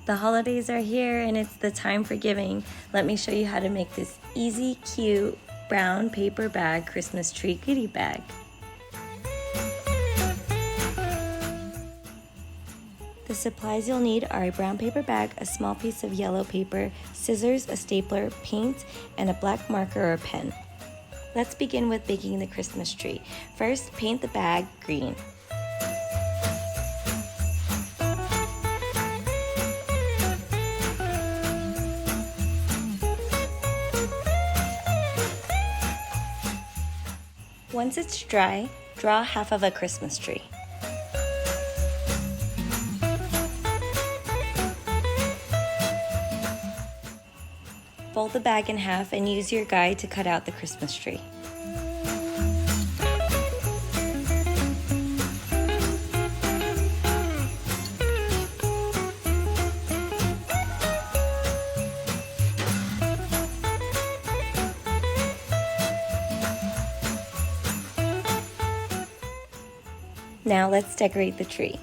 The holidays are here and it's the time for giving. Let me show you how to make this easy, cute, brown paper bag Christmas tree goodie bag. The supplies you'll need are a brown paper bag, a small piece of yellow paper, scissors, a stapler, paint, and a black marker or pen. Let's begin with baking the Christmas tree. First, paint the bag green. Once it's dry, draw half of a Christmas tree. Fold the bag in half and use your guide to cut out the Christmas tree. Now let's decorate the tree.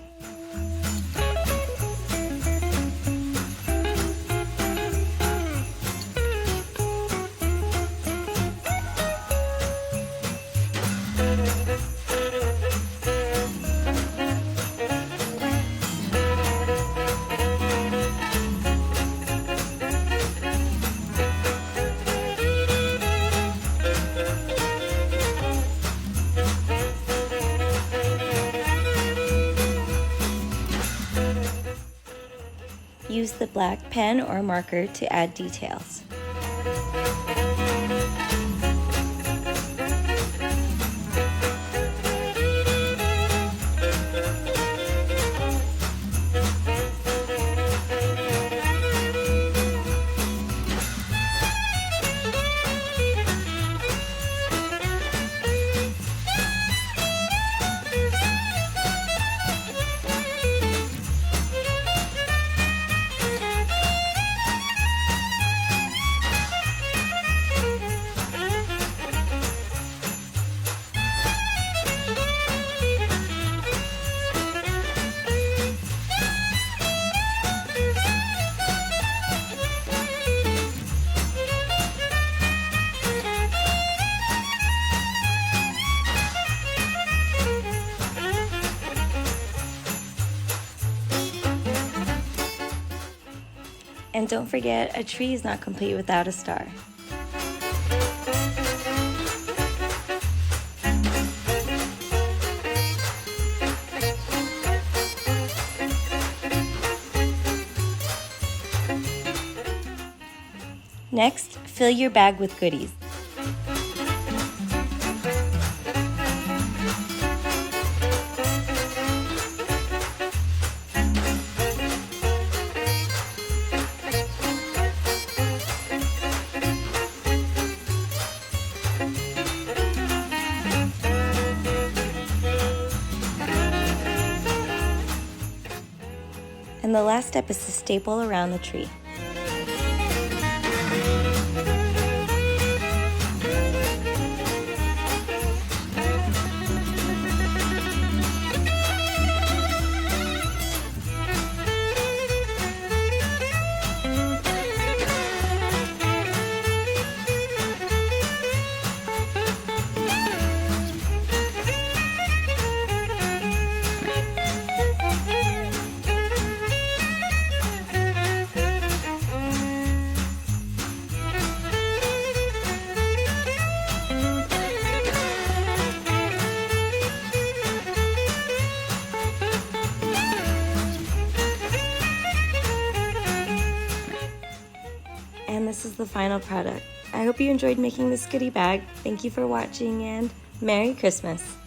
Use the black pen or marker to add details. And don't forget, a tree is not complete without a star. Next, fill your bag with goodies. And the last step is to staple around the tree. And this is the final product. I hope you enjoyed making this goodie bag. Thank you for watching and Merry Christmas!